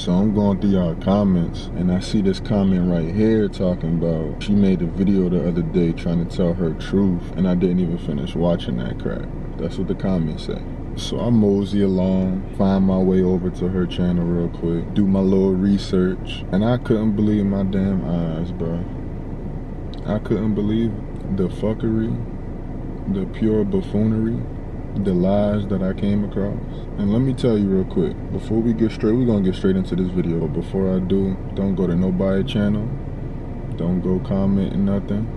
So I'm going through y'all comments, and I see this comment right here talking about she made a video the other day trying to tell her truth, and I didn't even finish watching that crap. That's what the comments say. So I mosey along, find my way over to her channel real quick, do my little research, and I couldn't believe my damn eyes, bro. I couldn't believe the fuckery, the pure buffoonery, the lies that I came across. And let me tell you real quick, before we get straight, we're gonna get straight into this video, but before I do, don't go to nobody's channel, don't go comment nothing.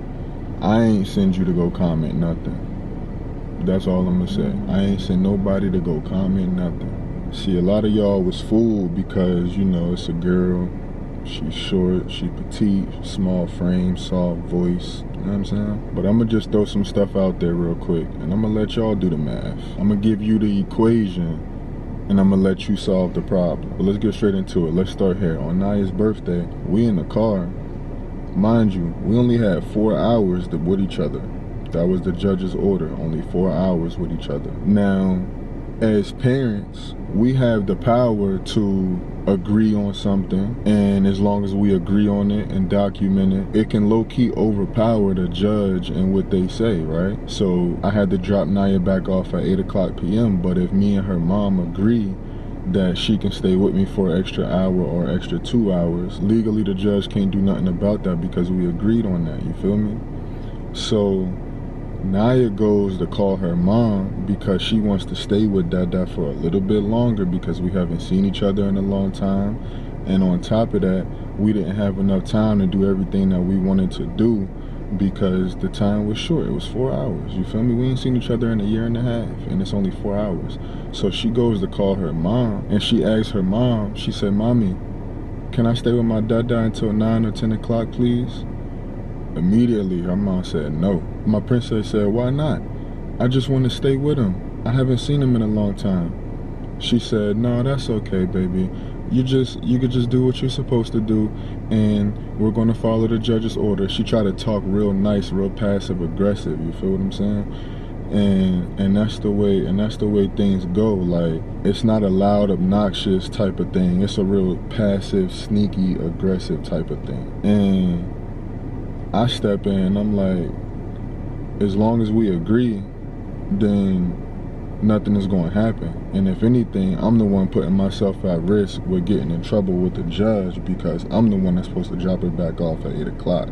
I ain't send you to go comment nothing. That's all I'm gonna say. I ain't send nobody to go comment nothing. See, a lot of y'all was fooled because, you know, it's a girl, she's short, she petite, small frame, soft voice, you know what I'm saying? But I'm gonna just throw some stuff out there real quick, and I'm gonna let y'all do the math. I'm gonna give you the equation, and I'm gonna let you solve the problem. But let's get straight into it. Let's start here. On Naya's birthday, we in the car. Mind you, we only had 4 hours with each other. That was the judge's order, only 4 hours with each other. Now, as parents, we have the power to agree on something, and as long as we agree on it and document it, it can low-key overpower the judge and what they say, right? So I had to drop Naya back off at 8 o'clock p.m., but if me and her mom agree that she can stay with me for an extra hour or extra 2 hours, legally the judge can't do nothing about that because we agreed on that, you feel me? So Naya goes to call her mom because she wants to stay with Dada for a little bit longer because we haven't seen each other in a long time. And on top of that, we didn't have enough time to do everything that we wanted to do because the time was short. It was 4 hours, you feel me? We ain't seen each other in a year and a half, and it's only 4 hours. So she goes to call her mom, and she asks her mom, she said, "Mommy, can I stay with my Dada until 9 or 10 o'clock, please?" Immediately, her mom said no. My princess said, "Why not? I just want to stay with him. I haven't seen him in a long time." She said, "No, that's okay, baby. You could just do what you're supposed to do, and we're gonna follow the judge's order." She tried to talk real nice, real passive aggressive. You feel what I'm saying? And that's the way things go. Like, it's not a loud, obnoxious type of thing. It's a real passive, sneaky, aggressive type of thing. And I step in, I'm like, as long as we agree, then nothing is going to happen. And if anything, I'm the one putting myself at risk with getting in trouble with the judge because I'm the one that's supposed to drop her back off at 8 o'clock.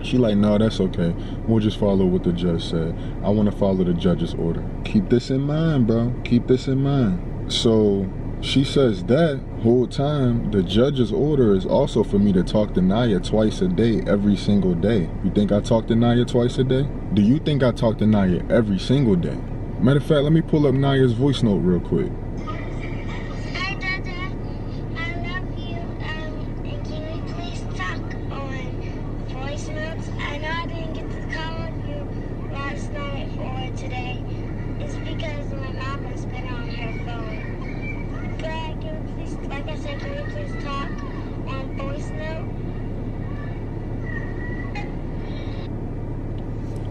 She like, "No, that's okay. We'll just follow what the judge said. I want to follow the judge's order." Keep this in mind, bro. Keep this in mind. So she says that whole time, the judge's order is also for me to talk to Naya twice a day, every single day. You think I talk to Naya twice a day? Do you think I talk to Naya every single day? Matter of fact, let me pull up Naya's voice note real quick. Hi, Dada. I love you. And can we please talk on voice notes? I know I didn't get to call you last night or today. It's because my mom has been on her phone. But can we please, like I said, can we please talk on voice note?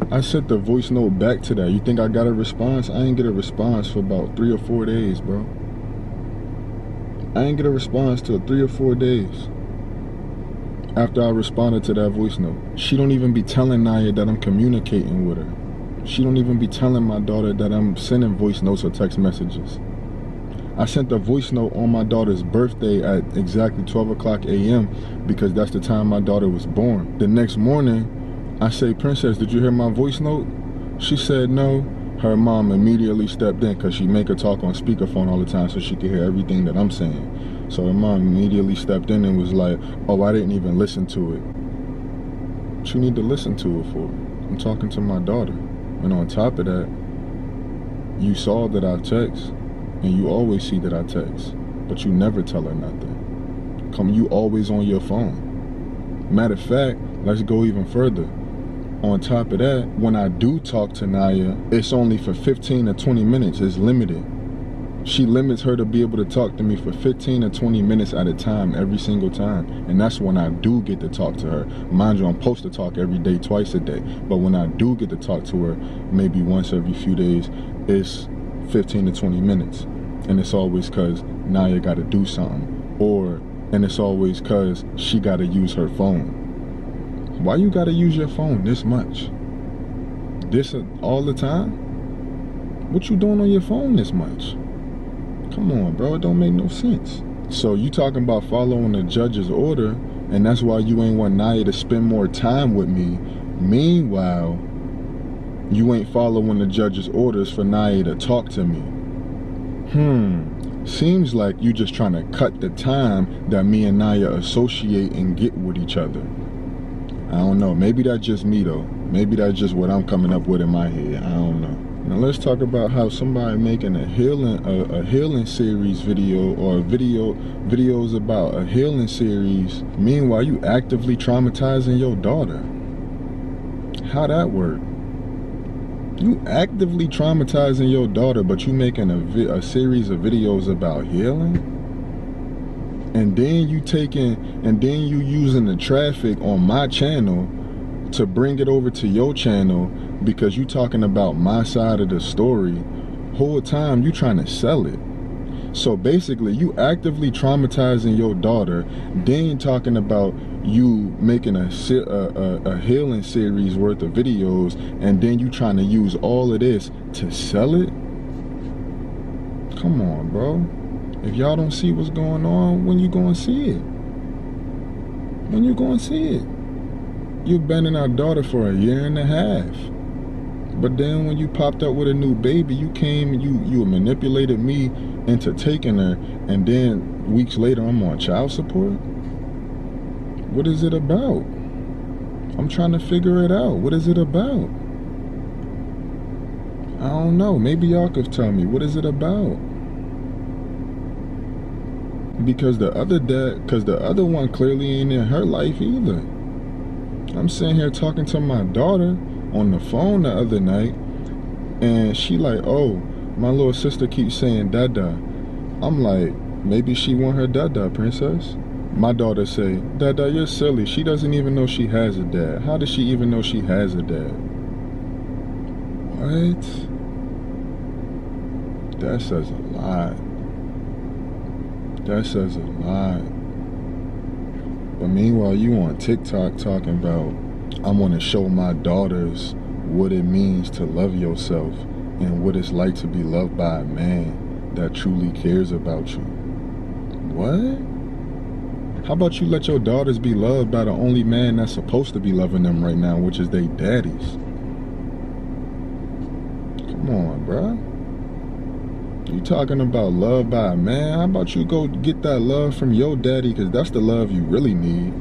I sent the voice note back to that. You think I got a response? I ain't get a response for about 3 or 4 days, bro. I ain't get a response till 3 or 4 days after I responded to that voice note. She don't even be telling Naya that I'm communicating with her. She don't even be telling my daughter that I'm sending voice notes or text messages. I sent the voice note on my daughter's birthday at exactly 12 o'clock a.m. because that's the time my daughter was born. The next morning, I say, "Princess, did you hear my voice note?" She said no. Her mom immediately stepped in because she make her talk on speakerphone all the time so she could hear everything that I'm saying. So her mom immediately stepped in and was like, "Oh, I didn't even listen to it." What you need to listen to it for? I'm talking to my daughter. And on top of that, you saw that I text, and you always see that I text, but you never tell her nothing. You always on your phone. Matter of fact, let's go even further. On top of that, when I do talk to Naya, it's only for 15 or 20 minutes. It's limited. She limits her to be able to talk to me for 15 or 20 minutes at a time every single time. And that's when I do get to talk to her. Mind you, I'm supposed to talk every day, twice a day. But when I do get to talk to her, maybe once every few days, it's 15 to 20 minutes. And it's always because Naya got to do something. And it's always cause she gotta use her phone. Why you gotta use your phone this much? This all the time? What you doing on your phone this much? Come on, bro, it don't make no sense. So you talking about following the judge's order, and that's why you ain't want Naya to spend more time with me. Meanwhile, you ain't following the judge's orders for Naya to talk to me. Seems like you just trying to cut the time that me and Naya associate and get with each other. I don't know. Maybe that's just me though. Maybe that's just what I'm coming up with in my head. I don't know. Now let's talk about how somebody making a healing series video, or videos about a healing series. Meanwhile, you actively traumatizing your daughter. How that work? You actively traumatizing your daughter, but you making a series of videos about healing? And then you using the traffic on my channel to bring it over to your channel because you talking about my side of the story. Whole time you trying to sell it. So basically you actively traumatizing your daughter, then talking about you making a healing series worth of videos, and then you trying to use all of this to sell it? Come on, bro. If y'all don't see what's going on, when you gonna see it? When you gonna see it? You've been in our daughter for a year and a half. But then when you popped up with a new baby, you manipulated me into taking her, and then weeks later I'm on child support? What is it about? I'm trying to figure it out. What is it about? I don't know. Maybe y'all could tell me. What is it about? Because the other one clearly ain't in her life either. I'm sitting here talking to my daughter on the phone the other night, and she like, oh, my little sister keeps saying dada. I'm like, maybe she want her dada, princess. My daughter say, dada, you're silly. She doesn't even know she has a dad. How does she even know she has a dad? What? That says a lot. That says a lot. But meanwhile, you on TikTok talking about, I want to show my daughters what it means to love yourself and what it's like to be loved by a man that truly cares about you. What? How about you let your daughters be loved by the only man that's supposed to be loving them right now, which is they daddies? Come on, bruh. You talking about love by a man? How about you go get that love from your daddy, because that's the love you really need.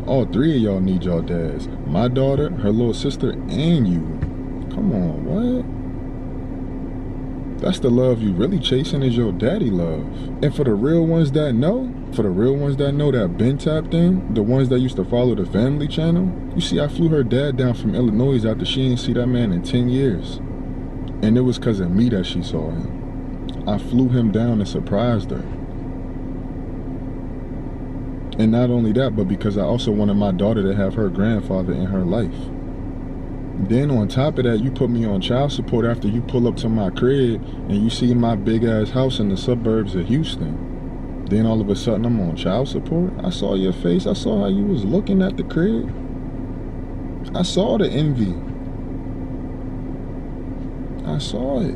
All three of y'all need y'all dads. My daughter, her little sister, and you. Come on, what? That's the love you really chasing, is your daddy love. And for the real ones that know, that been tapped in, the ones that used to follow the family channel, you see I flew her dad down from Illinois after she didn't see that man in 10 years. And it was because of me that she saw him. I flew him down and surprised her. And not only that, but because I also wanted my daughter to have her grandfather in her life. Then on top of that, you put me on child support after you pull up to my crib and you see my big ass house in the suburbs of Houston. Then all of a sudden I'm on child support. I saw your face. I saw how you was looking at the crib. I saw the envy. I saw it.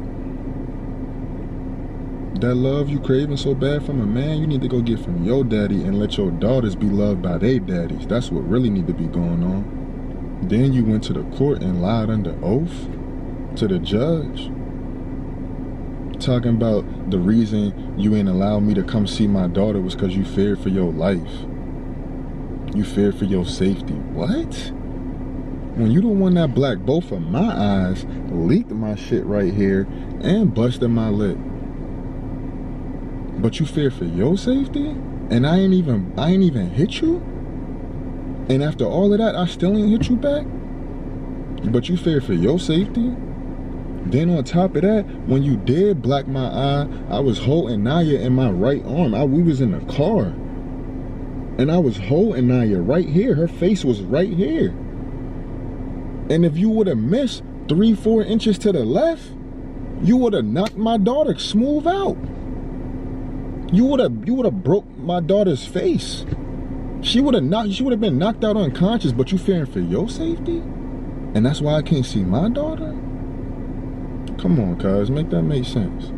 That love you craving so bad from a man, you need to go get from your daddy and let your daughters be loved by their daddies. That's what really need to be going on. Then you went to the court and lied under oath to the judge, talking about the reason you ain't allowed me to come see my daughter was because you feared for your life. You feared for your safety. What? When you the one that blacked both of my eyes, leaked my shit right here, and busted my lip. But you fear for your safety? And I ain't even hit you? And after all of that, I still ain't hit you back? But you fear for your safety? Then on top of that, when you did black my eye, I was holding Naya in my right arm. We was in a car. And I was holding Naya right here. Her face was right here. And if you would have missed 3-4 inches to the left, you would have knocked my daughter smooth out. You would have broke my daughter's face. She would have been knocked out unconscious, but you fearing for your safety? And that's why I can't see my daughter? Come on, cuz, make that make sense.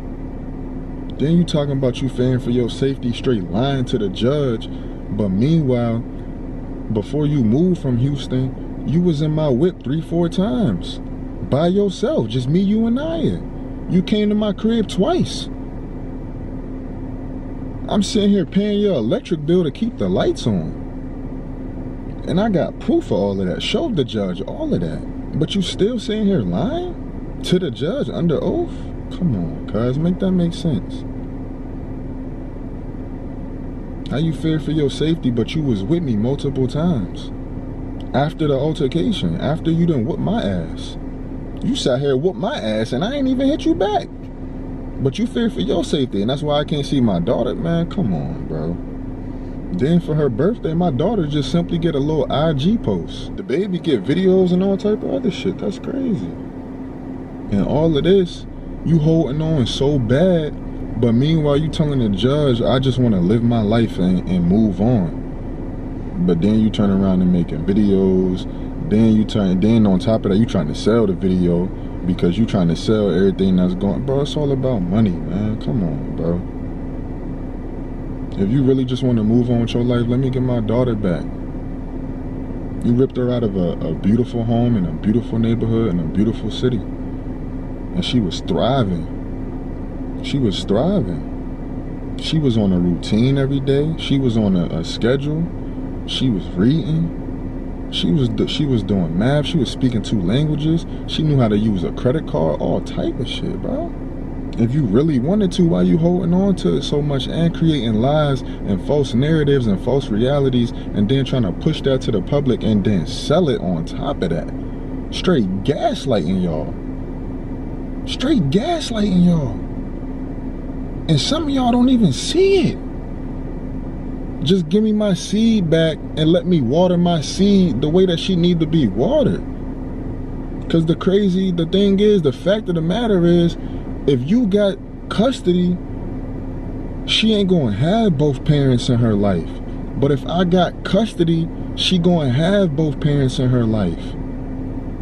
Then you talking about you fearing for your safety, straight lying to the judge. But meanwhile, before you moved from Houston, you was in my whip 3-4 times. By yourself, just me, you, and I. You came to my crib twice. I'm sitting here paying your electric bill to keep the lights on. And I got proof of all of that. Showed the judge all of that. But you still sitting here lying to the judge under oath? Come on, cuz, make that make sense. How you fear for your safety, but you was with me multiple times? After the altercation, after you done whooped my ass. You sat here whooped my ass and I ain't even hit you back. But you fear for your safety, and that's why I can't see my daughter, man. Come on, bro. Then for her birthday, my daughter just simply get a little IG post. The baby get videos and all type of other shit. That's crazy. And all of this, you holding on so bad, but meanwhile you telling the judge, I just want to live my life and move on. But then you turn around and making videos. Then on top of that, you trying to sell the video because you trying to sell everything that's going. Bro, it's all about money, man. Come on, bro. If you really just want to move on with your life, let me get my daughter back. You ripped her out of a beautiful home in a beautiful neighborhood in a beautiful city. And she was thriving. She was thriving. She was on a routine every day. She was on a schedule. She was reading. She was doing math. She was speaking 2 languages. She knew how to use a credit card. All type of shit, bro. If you really wanted to, why you holding on to it so much and creating lies and false narratives and false realities and then trying to push that to the public and then sell it on top of that? Straight gaslighting y'all. Straight gaslighting y'all. And some of y'all don't even see it. Just give me my seed back and let me water my seed the way that she need to be watered. Because the thing is, the fact of the matter is, if you got custody, she ain't gonna have both parents in her life. But if I got custody, she gonna have both parents in her life.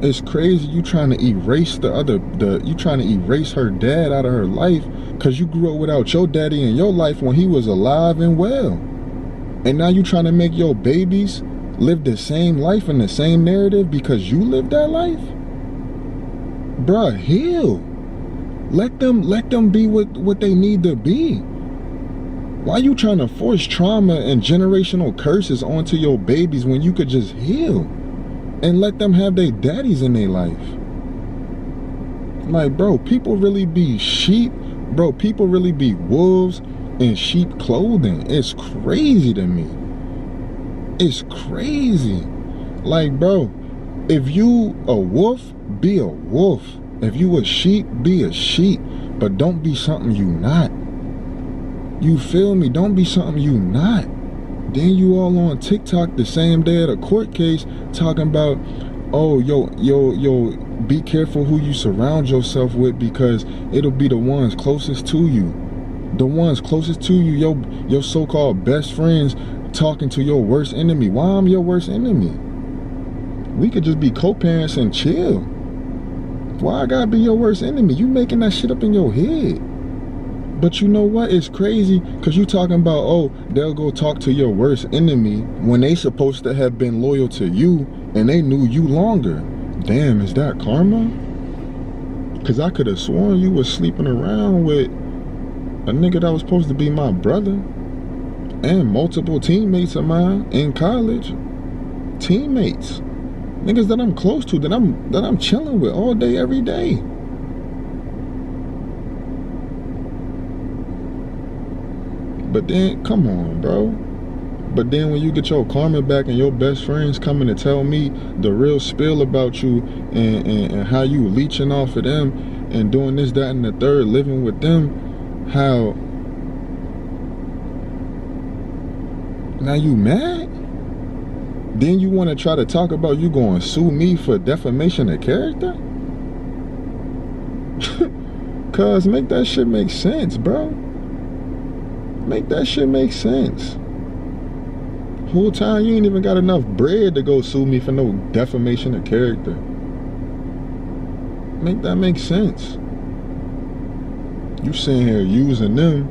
It's crazy you trying to erase you trying to erase her dad out of her life because you grew up without your daddy in your life when he was alive and well. And now you trying to make your babies live the same life and the same narrative because you lived that life? Bruh, heal. Let them be what they need to be. Why you trying to force trauma and generational curses onto your babies when you could just heal and let them have their daddies in their life? Like, bro, people really be sheep. Bro, people really be wolves in sheep clothing. It's crazy to me. It's crazy. Like, bro, if you a wolf, be a wolf. If you a sheep, be a sheep. But don't be something you not. You feel me? Don't be something you not. Then you all on TikTok the same day of the court case talking about, oh, yo, be careful who you surround yourself with because it'll be the ones closest to you. The ones closest to you, your so-called best friends talking to your worst enemy. Why I'm your worst enemy? We could just be co-parents and chill. Why I gotta be your worst enemy? You making that shit up in your head. But you know what? It's crazy because you talking about, oh, they'll go talk to your worst enemy when they supposed to have been loyal to you and they knew you longer. Damn, is that karma? Because I could have sworn you was sleeping around with a nigga that was supposed to be my brother and multiple teammates of mine in college. Teammates. Niggas that I'm close to, that I'm chilling with all day, every day. But then, come on, bro. But then when you get your karma back and your best friends coming to tell me the real spill about you and how you leeching off of them and doing this, that, and the third, living with them, how now you mad? Then you want to try to talk about you going to sue me for defamation of character? Cuz make that shit make sense, bro. Make that shit make sense. Whole time you ain't even got enough bread to go sue me for no defamation of character. Make that make sense. You sitting here using them,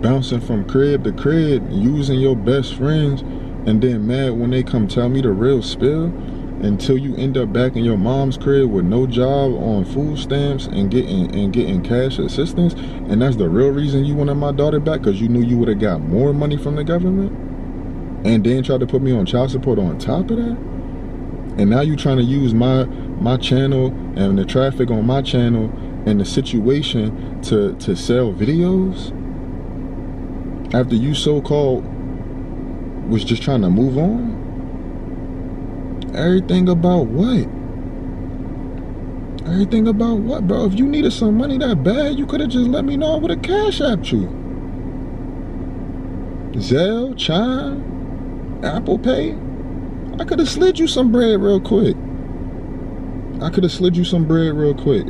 bouncing from crib to crib, using your best friends, and then mad when they come tell me the real spill, until you end up back in your mom's crib with no job, on food stamps and getting cash assistance. And that's the real reason you wanted my daughter back, because you knew you would have got more money from the government, and then tried to put me on child support on top of that. And now you trying to use my channel and the traffic on my channel and the situation to sell videos, after you so-called was just trying to move on. Everything about what? Everything about what, bro? If you needed some money that bad, you could have just let me know. I would have cash apped you. Zelle, Chime, Apple Pay. I could have slid you some bread real quick.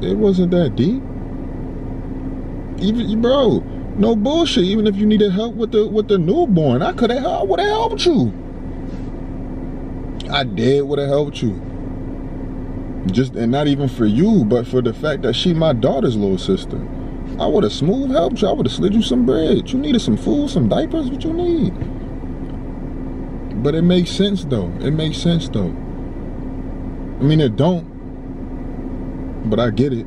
It wasn't that deep. Even, bro, no bullshit. Even if you needed help with the newborn, I would have helped you. I would have helped you. Just, and not even for you, but for the fact that she my daughter's little sister. I would have smooth helped you. I would have slid you some bread. You needed some food, some diapers, what you need. But it makes sense though. I mean, it don't, but I get it.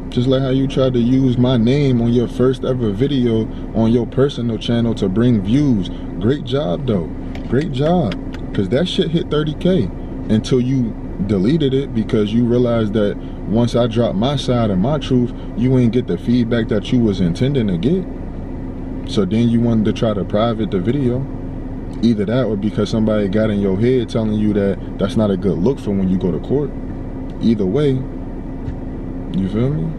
Just like how you tried to use my name on your first ever video on your personal channel to bring views. Great job though. Great job. Because that shit hit 30K until you deleted it, because you realized that once I dropped my side and my truth, you ain't get the feedback that you was intending to get. So then you wanted to try to private the video. Either that, or because somebody got in your head telling you that that's not a good look for when you go to court. Either way, you feel me?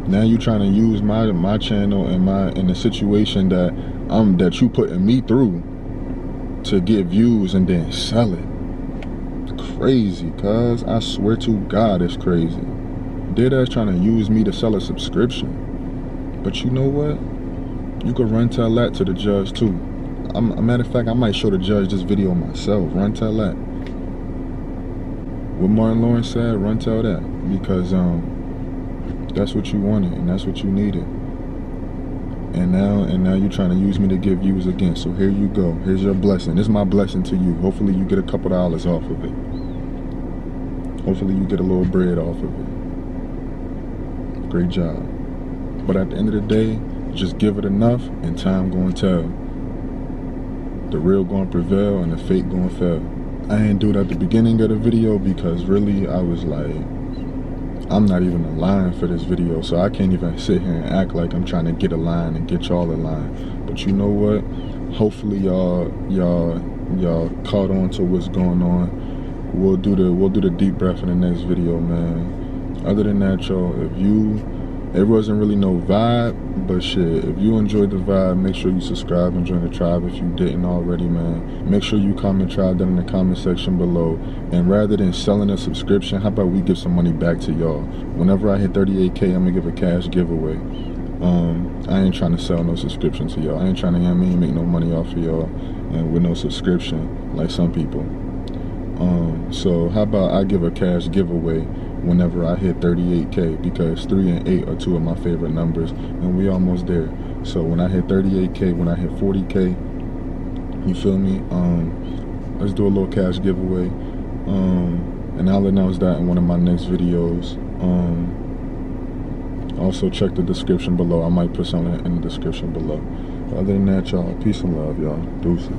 Now you trying to use my channel and in the situation that you putting me through to get views and then sell it. Crazy, cuz. I swear to God, it's crazy. Dead ass trying to use me to sell a subscription. But you know what? You could run tell that to the judge too. A matter of fact, I might show the judge this video myself. Run tell that. What Martin Lawrence said, run tell that. Because that's what you wanted and that's what you needed. And now you're trying to use me to give views again. So here you go. Here's your blessing. This is my blessing to you. Hopefully you get a couple dollars off of it. Hopefully you get a little bread off of it. Great job. But at the end of the day, just give it enough and time gonna tell. The real gonna prevail and the fake gonna fail. I ain't do it at the beginning of the video because really I was like, I'm not even in line for this video, so I can't even sit here and act like I'm trying to get a line and get y'all in line. But you know what? Hopefully y'all caught on to what's going on. We'll do the deep breath in the next video, man. Other than that, y'all, it wasn't really no vibe, but shit, if you enjoyed the vibe, make sure you subscribe and join the tribe if you didn't already, man. Make sure you comment tribe down in the comment section below. And rather than selling a subscription, how about we give some money back to y'all? Whenever I hit 38K, I'm gonna give a cash giveaway. I ain't trying to sell no subscription to y'all. I ain't trying to, make no money off of y'all and with no subscription like some people. So how about I give a cash giveaway whenever I hit 38K, because 3 and 8 are two of my favorite numbers and we almost there. So when I hit 38K, when I hit 40K, you feel me? Let's do a little cash giveaway. And I'll announce that in one of my next videos. Also check the description below. I might put something in the description below. Other than that, y'all, peace and love, y'all. Deuces.